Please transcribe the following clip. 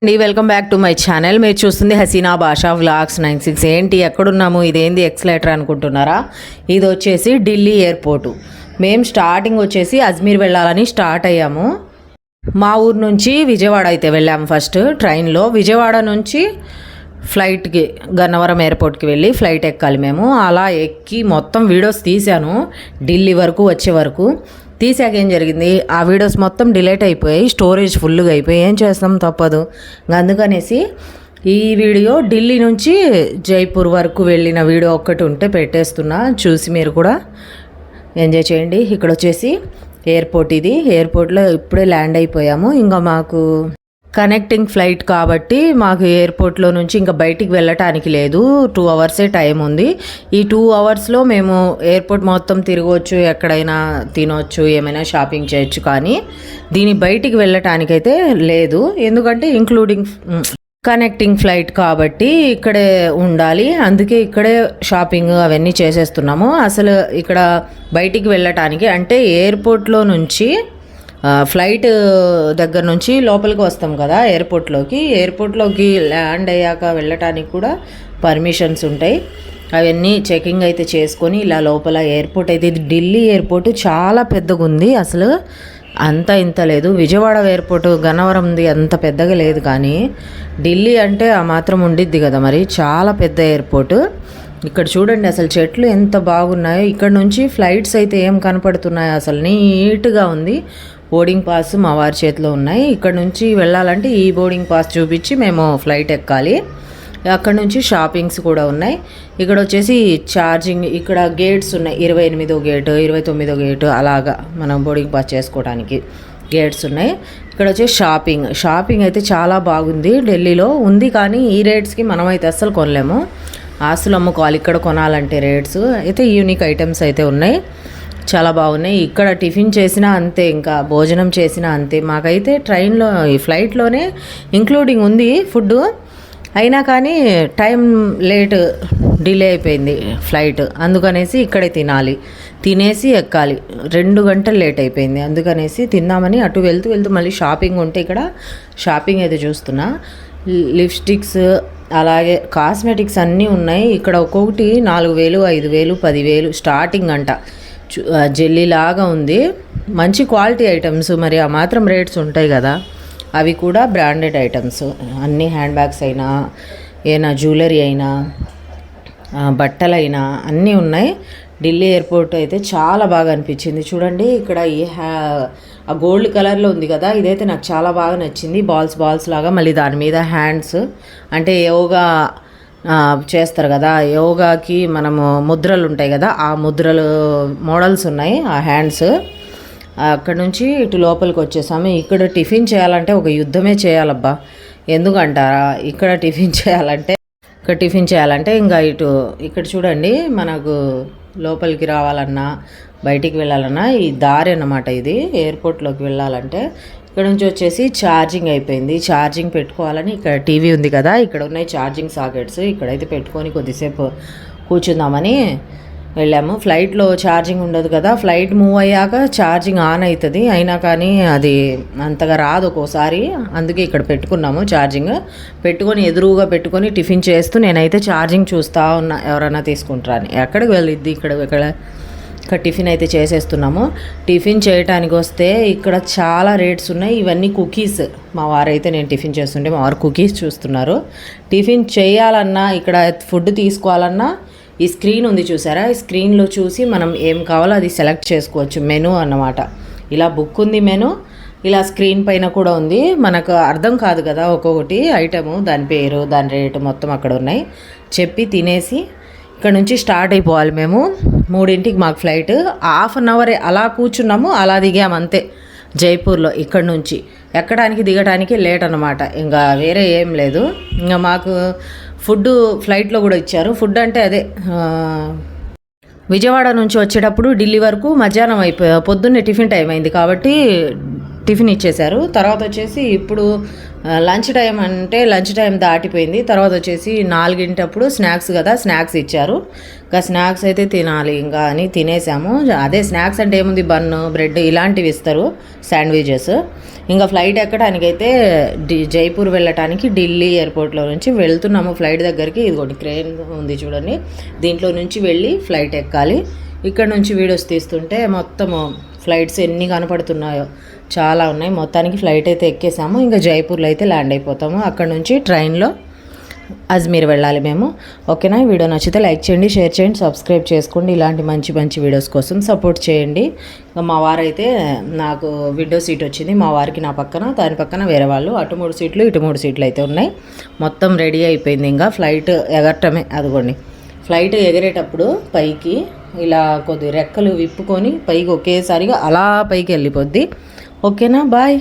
Welcome back to my channel. మీరు చూస్తుంది హసీనా భాషా వ్లాగ్స్ 96. ఏంటి ఎక్కడున్నాము, ఇదేంది ఎక్సలేటర్ అనుకుంటున్నారా? ఇది వచ్చేసి ఢిల్లీ ఎయిర్పోర్టు. మేము స్టార్టింగ్ వచ్చేసి అజ్మీర్ వెళ్ళాలని స్టార్ట్ అయ్యాము. మా ఊరు నుంచి విజయవాడ అయితే వెళ్ళాము. ఫస్ట్ ట్రైన్లో విజయవాడ నుంచి ఫ్లైట్కి గన్నవరం ఎయిర్పోర్ట్కి వెళ్ళి ఫ్లైట్ ఎక్కాలి మేము. అలా ఎక్కి మొత్తం వీడియోస్ తీశాను ఢిల్లీ వరకు వచ్చే వరకు. తీసాక ఏం జరిగింది, ఆ వీడియోస్ మొత్తం డిలీట్ అయిపోయాయి, స్టోరేజ్ ఫుల్గా అయిపోయి. ఏం చేస్తాం, తప్పదు. అందుకనేసి ఈ వీడియో ఢిల్లీ నుంచి జైపూర్ వరకు వెళ్ళిన వీడియో ఒక్కటి ఉంటే పెట్టేస్తున్నా, చూసి మీరు కూడా ఎంజాయ్ చేయండి. ఇక్కడ వచ్చేసి ఎయిర్పోర్ట్, ఇది ఎయిర్పోర్ట్లో ఇప్పుడే ల్యాండ్ అయిపోయాము. ఇంకా మాకు కనెక్టింగ్ ఫ్లైట్ కాబట్టి మాకు ఎయిర్పోర్ట్లో నుంచి ఇంకా బయటికి వెళ్ళటానికి లేదు. 2 అవర్సే టైం ఉంది. ఈ 2 అవర్స్లో మేము ఎయిర్పోర్ట్ మొత్తం తిరగవచ్చు, ఎక్కడైనా తినవచ్చు, ఏమైనా షాపింగ్ చేయొచ్చు. కానీ దీని బయటికి వెళ్ళటానికైతే లేదు, ఎందుకంటే ఇంక్లూడింగ్ కనెక్టింగ్ ఫ్లైట్ కాబట్టి ఇక్కడే ఉండాలి. అందుకే ఇక్కడే షాపింగ్ అవన్నీ చేసేస్తున్నాము. అసలు ఇక్కడ బయటికి వెళ్ళటానికి అంటే ఎయిర్పోర్ట్లో నుంచి ఫ్లైట్ దగ్గర నుంచి లోపలికి వస్తాం కదా ఎయిర్పోర్ట్లోకి ల్యాండ్ అయ్యాక వెళ్ళటానికి కూడా పర్మిషన్స్ ఉంటాయి. అవన్నీ చెకింగ్ అయితే చేసుకొని ఇలా లోపల ఎయిర్పోర్ట్ అయితే, ఇది ఢిల్లీ ఎయిర్పోర్ట్ చాలా పెద్దగా ఉంది. అసలు అంత ఇంత లేదు. విజయవాడ ఎయిర్పోర్ట్ గన్నవరంది అంత పెద్దగా లేదు, కానీ ఢిల్లీ అంటే ఆ మాత్రం ఉండిద్ది కదా మరి. చాలా పెద్ద ఎయిర్పోర్ట్. ఇక్కడ చూడండి అసలు చెట్లు ఎంత బాగున్నాయో. ఇక్కడ నుంచి ఫ్లైట్స్ అయితే ఏం కనపడుతున్నాయో, అసలు నీట్గా ఉంది. బోర్డింగ్ పాస్ మా వారి చేతిలో ఉన్నాయి. ఇక్కడ నుంచి వెళ్ళాలంటే ఈ బోర్డింగ్ పాస్ చూపించి మేము ఫ్లైట్ ఎక్కాలి. అక్కడ నుంచి షాపింగ్స్ కూడా ఉన్నాయి. ఇక్కడ వచ్చేసి ఛార్జింగ్, ఇక్కడ గేట్స్ ఉన్నాయి. 28వ గేటు, 29వ గేటు, అలాగా మనం బోర్డింగ్ పాస్ చేసుకోవడానికి గేట్స్ ఉన్నాయి. ఇక్కడ వచ్చేసి షాపింగ్ అయితే చాలా బాగుంది. ఢిల్లీలో ఉంది, కానీ ఈ రేట్స్కి మనమైతే అస్సలు కొనలేము. ఆస్తులు అమ్ముకోవాలి ఇక్కడ కొనాలంటే. రేట్స్ అయితే యూనిక్ ఐటమ్స్ అయితే ఉన్నాయి, చాలా బాగున్నాయి. ఇక్కడ టిఫిన్ చేసినా అంతే, ఇంకా భోజనం చేసినా అంతే. మాకైతే ట్రైన్లో ఈ ఫ్లైట్లోనే ఇంక్లూడింగ్ ఉంది ఫుడ్, అయినా కానీ టైం డిలే అయిపోయింది ఫ్లైట్. అందుకనేసి ఇక్కడే తినేసి ఎక్కాలి. 2 గంటలు లేట్ అయిపోయింది. అందుకనేసి తిందామని అటు వెళ్తూ మళ్ళీ షాపింగ్ ఉంటే ఇక్కడ షాపింగ్ అయితే చూస్తున్నా. లిప్స్టిక్స్ అలాగే కాస్మెటిక్స్ అన్నీ ఉన్నాయి. ఇక్కడ ఒక్కొక్కటి 4,000, 5,000, 10,000 స్టార్టింగ్ అంట. జెల్లీలాగా ఉంది. మంచి క్వాలిటీ ఐటమ్స్, మరి ఆ మాత్రం రేట్స్ ఉంటాయి కదా. అవి కూడా బ్రాండెడ్ ఐటమ్స్ అన్నీ, హ్యాండ్ బ్యాగ్స్ అయినా, ఏనా జ్యువెలరీ అయినా, బట్టలైనా అన్నీ ఉన్నాయి. ఢిల్లీ ఎయిర్పోర్ట్ అయితే చాలా బాగా అనిపించింది. చూడండి ఇక్కడ ఆ గోల్డ్ కలర్లో ఉంది కదా, ఇదైతే నాకు చాలా బాగా నచ్చింది. బాల్స్ లాగా, మళ్ళీ దాని మీద హ్యాండ్స్ అంటే యోగా చేస్తారు కదా, యోగాకి మనము ముద్రలు ఉంటాయి కదా, ఆ ముద్రలు మోడల్స్ ఉన్నాయి ఆ హ్యాండ్స్. అక్కడ నుంచి ఇటు లోపలికి వచ్చేసాము. ఇక్కడ టిఫిన్ చేయాలంటే ఒక యుద్ధమే చేయాలబ్బా. ఎందుకంటారా, ఇక్కడ టిఫిన్ చేయాలంటే ఇంకా ఇక్కడ చూడండి, మనకు లోపలికి రావాలన్నా బయటికి వెళ్ళాలన్నా ఈ దారి అన్నమాట. ఇది ఎయిర్పోర్ట్లోకి వెళ్ళాలంటే ఇక్కడ నుంచి వచ్చేసి ఛార్జింగ్ అయిపోయింది. ఛార్జింగ్ పెట్టుకోవాలని ఇక్కడ టీవీ ఉంది కదా, ఇక్కడ ఉన్నాయి ఛార్జింగ్ సాకెట్స్. ఇక్కడైతే పెట్టుకొని కొద్దిసేపు కూర్చుందామని వెళ్ళాము. ఫ్లైట్లో ఛార్జింగ్ ఉండదు కదా, ఫ్లైట్ మూవ్ అయ్యాక ఛార్జింగ్ ఆన్ అవుతుంది. అయినా కానీ అది అంతగా రాదు ఒక్కోసారి. అందుకే ఇక్కడ పెట్టుకున్నాము. ఛార్జింగ్ పెట్టుకొని ఎదురుగా పెట్టుకొని టిఫిన్ చేస్తూ నేనైతే ఛార్జింగ్ చూస్తూ ఉన్నా, ఎవరైనా తీసుకుంటారా అని. ఎక్కడికి వెళ్ళిద్ది ఇక్కడ టిఫిన్ అయితే చేసేస్తున్నాము. టిఫిన్ చేయడానికి వస్తే ఇక్కడ చాలా రేట్స్ ఉన్నాయి. ఇవన్నీ కుకీస్. మా వారైతే నేను టిఫిన్ చేస్తుంటే మా వారు కుకీస్ చూస్తున్నారు. టిఫిన్ చేయాలన్నా ఇక్కడ ఫుడ్ తీసుకోవాలన్నా ఈ స్క్రీన్ ఉంది చూసారా, ఈ స్క్రీన్లో చూసి మనం ఏం కావాలో అది సెలెక్ట్ చేసుకోవచ్చు. మెనూ అన్నమాట. ఇలా బుక్ ఉంది మెనూ, ఇలా స్క్రీన్ పైన కూడా ఉంది. మనకు అర్థం కాదు కదా ఒక్కొక్కటి ఐటము, దాని పేరు, దాని రేటు మొత్తం అక్కడ ఉన్నాయి. చెప్పి తినేసి ఇక్కడ నుంచి స్టార్ట్ అయిపోవాలి మేము. 3ంటికి మాకు ఫ్లైట్. ½ అన్ అవర్ అలా కూర్చున్నాము, అలా దిగాము అంతే జైపూర్లో. ఇక్కడ నుంచి ఎక్కడానికి దిగడానికి లేట్ అన్నమాట. ఇంకా వేరే ఏం లేదు. ఇంకా మాకు ఫుడ్ ఫ్లైట్లో కూడా ఇచ్చారు. ఫుడ్ అంటే అదే విజయవాడ నుంచి వచ్చేటప్పుడు ఢిల్లీ వరకు మధ్యాహ్నం పొద్దున్నే టిఫిన్ టైం అయింది కాబట్టి టిఫిన్ ఇచ్చేశారు. తర్వాత వచ్చేసి ఇప్పుడు లంచ్ టైం అంటే లంచ్ టైం దాటిపోయింది. తర్వాత వచ్చేసి 4 గంటప్పుడు స్నాక్స్ కదా, స్నాక్స్ ఇచ్చారు. ఇంకా స్నాక్స్ అయితే తినాలి ఇంకా అని తినేసాము. అదే స్నాక్స్ అంటే ఏముంది, బన్ను బ్రెడ్ ఇలాంటివి ఇస్తారు, శాండ్విచెస్. ఇంకా ఫ్లైట్ ఎక్కడానికైతే జైపూర్ వెళ్ళటానికి ఢిల్లీ ఎయిర్పోర్ట్లో నుంచి వెళ్తున్నాము ఫ్లైట్ దగ్గరికి. ఇదిగోటి క్రేన్ ఉంది చూడండి, దీంట్లో నుంచి వెళ్ళి ఫ్లైట్ ఎక్కాలి. ఇక్కడ నుంచి వీడియోస్ తీస్తుంటే మొత్తము ఫ్లైట్స్ ఎన్ని కనపడుతున్నాయో చాలా ఉన్నాయి. మొత్తానికి ఫ్లైట్ అయితే ఎక్కేసాము. ఇంకా జైపూర్లో అయితే ల్యాండ్ అయిపోతాము. అక్కడ నుంచి ట్రైన్లో అజ్మీర్ వెళ్ళాలి మేము. ఓకేనా? వీడియో నచ్చితే లైక్ చేయండి, షేర్ చేయండి, సబ్స్క్రైబ్ చేసుకోండి. ఇలాంటి మంచి మంచి వీడియోస్ కోసం సపోర్ట్ చేయండి. ఇంకా మా వారైతే నాకు విండో సీట్ వచ్చింది, మా వారికి నా పక్కన, దాని పక్కన వేరే వాళ్ళు. అటు 3 సీట్లు ఇటు 3 సీట్లు అయితే ఉన్నాయి. మొత్తం రెడీ అయిపోయింది. ఇంకా ఫ్లైట్ ఎగరటమే. అదిగోండి, ఫ్లైట్ ఎగరేటప్పుడు పైకి ఇలా కొద్ది రెక్కలు విప్పుకొని పైకి ఒకేసారిగా అలా పైకి వెళ్ళిపోద్ది. ఓకేనా? బాయ్.